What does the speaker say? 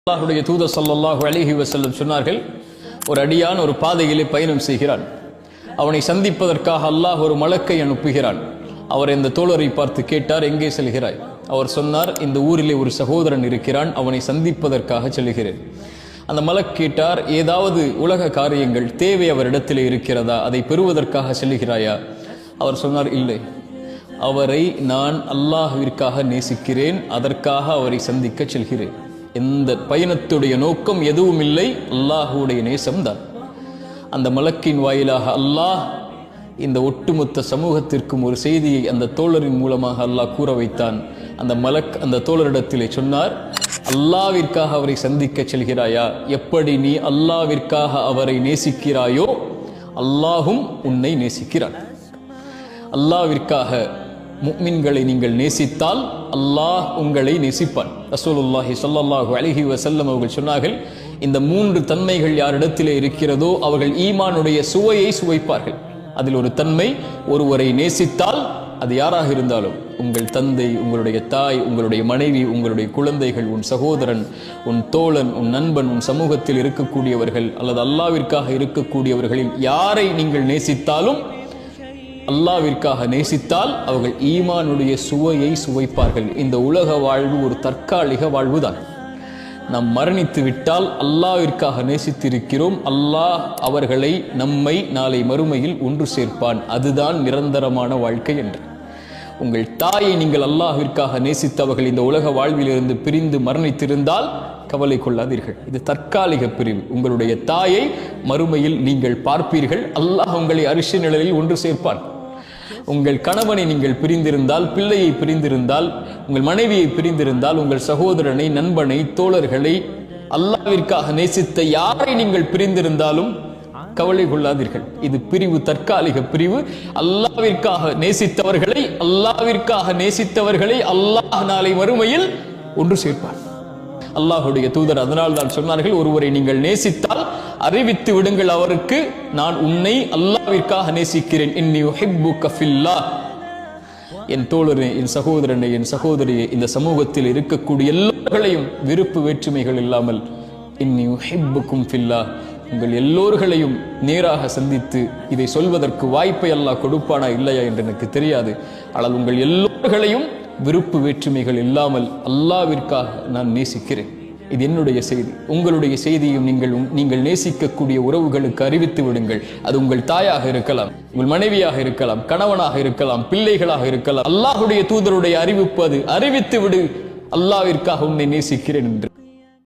அல்லாஹ்வுடைய தூதர் ஸல்லல்லாஹு அலைஹி வஸல்லம் சொன்னார்கள், ஒரு அடியான் ஒரு பாதையிலே பயணம் செய்கிறான். அவனை சந்திப்பதற்காக அல்லாஹ் ஒரு மலக்கை அனுப்புகிறான். அவர் இந்த தோழரை பார்த்து கேட்டார், எங்கே செல்கிறாய்? அவர் சொன்னார், இந்த ஊரிலே ஒரு சகோதரன் இருக்கிறான், அவனை சந்திப்பதற்காக செல்கிறேன். அந்த மலக் கேட்டார், ஏதாவது உலக காரியங்கள் தேவை அவரிடத்திலே இருக்கிறதா? அதை பெறுவதற்காக செல்கிறாயா? அவர் சொன்னார், இல்லை, அவரை நான் அல்லாஹ்விற்காக நேசிக்கிறேன், அதற்காக அவரை சந்திக்க செல்கிறேன். இந்த பயணத்துடைய நோக்கம் எதுவும் இல்லை, அல்லாஹ்வுடைய நேசம்தான். அந்த மலக்கின் வாயிலாக அல்லாஹ் இந்த ஒட்டுமொத்த சமூகத்திற்கும் ஒரு செய்தியை அந்த தோழரின் மூலமாக அல்லாஹ் கூற வைத்தான். அந்த மலக் அந்த தோழரிடத்திலே சொன்னார், அல்லாஹ்விற்காக அவரை சந்திக்க செல்கிறாயா? எப்படி நீ அல்லாஹ்விற்காக அவரை நேசிக்கிறாயோ அல்லாஹும் உன்னை நேசிக்கிறான். அல்லாஹ்விற்காக முஃமின்களை நீங்கள் நேசித்தால் அல்லாஹ் உங்களை நேசிப்பான். ரசூலுல்லாஹி ஸல்லல்லாஹு அலைஹி வஸல்லம் அவர்கள் சொன்னார்கள், இந்த 3 தன்மைகள் யாரிடத்திலே இருக்கிறதோ அவர்கள் ஈமானுடைய சுவையை சுவைப்பார்கள். அதில் ஒரு தன்மை, ஒருவரை நேசித்தால் அது யாராக இருந்தாலும், உங்கள் தந்தை, உங்களுடைய தாய், உங்களுடைய மனைவி, உங்களுடைய குழந்தைகள், உன் சகோதரன், உன் தோழன், உன் நண்பன், உன் சமூகத்தில் இருக்கக்கூடியவர்கள் அல்லது அல்லாஹ்விற்காக இருக்கக்கூடியவர்களில் யாரை நீங்கள் நேசித்தாலும், அல்லாஹ்விற்காக நேசித்தால் அவர்கள் ஈமானுடைய சுவையை சுவைப்பார்கள். இந்த உலக வாழ்வு ஒரு தற்காலிக வாழ்வுதான். நாம் மரணித்து விட்டால் அல்லாஹ்விற்காக நேசித்திருக்கிறோம், அல்லாஹ் அவர்களை நம்மை நாளை மறுமையில் ஒன்று சேர்ப்பான். அதுதான் நிரந்தரமான வாழ்க்கை என்று. உங்கள் தாயை நீங்கள் அல்லாஹ்விற்காக நேசித்தவர்கள் இந்த உலக வாழ்விலிருந்து பிரிந்து மரணித்திருந்தால் கவலை கொள்ளாதீர்கள், இது தற்காலிக பிரிவு. உங்களுடைய தாயை மறுமையில் நீங்கள் பார்ப்பீர்கள், அல்லாஹ் உங்களை அரிசி நிழலில் ஒன்று சேர்ப்பான். உங்கள் கணவனை நீங்கள் பிரிந்திருந்தால், பிள்ளையை பிரிந்திருந்தால், உங்கள் மனைவியை பிரிந்திருந்தால், உங்கள் சகோதரனை, நண்பனை, தோழர்களை, அல்லாஹ்விற்காக நேசித்த யாரை நீங்கள் பிரிந்திருந்தாலும் கவலை கொள்ளாதீர்கள். இது பிரிவு, தற்காலிக பிரிவு. அல்லாஹ்விற்காக நேசித்தவர்களை அல்லாஹ் நாளை மறுமையில் ஒன்று சேர்ப்பார். அல்லாஹ்வுடைய தூதர் அதனால் தான் சொன்னார்கள், ஒருவரை நீங்கள் நேசித்தால் அறிவித்து விடுங்கள் அவருக்கு, நான் உன்னை அல்லாஹ்விற்காக நேசிக்கிறேன். இன்னி உஹிப்புக ஃபில்லாஹ். என் தோழரே, என் சகோதரனே, என் சகோதரியே, இந்த சமூகத்தில் இருக்கக்கூடிய எல்லோர்களையும் விருப்பு வேற்றுமைகள் இல்லாமல் இன்னி உஹிப்புக்கும் ஃபில்லாஹ், உங்கள் எல்லோர்களையும் நேராக சந்தித்து இதை சொல்வதற்கு வாய்ப்பை அல்லாஹ் கொடுப்பானா இல்லையா என்று எனக்கு தெரியாது. ஆனால் உங்கள் எல்லோர்களையும் விருப்பு வேற்றுமைகள் இல்லாமல் அல்லாஹ்விற்காக நான் நேசிக்கிறேன். இது என்னுடைய செய்தி. உங்களுடைய செய்தியும் நீங்கள் நேசிக்கக்கூடிய உறவுகளுக்கு அறிவித்து விடுங்கள். அது உங்கள் தாயாக இருக்கலாம், உங்கள் மனைவியாக இருக்கலாம், கணவனாக இருக்கலாம், பிள்ளைகளாக இருக்கலாம். அல்லாஹ்வுடைய தூதருடைய அறிவிப்பு அது. அறிவித்து விடு, அல்லாஹ்விற்காக உன்னை நேசிக்கிறேன் என்று.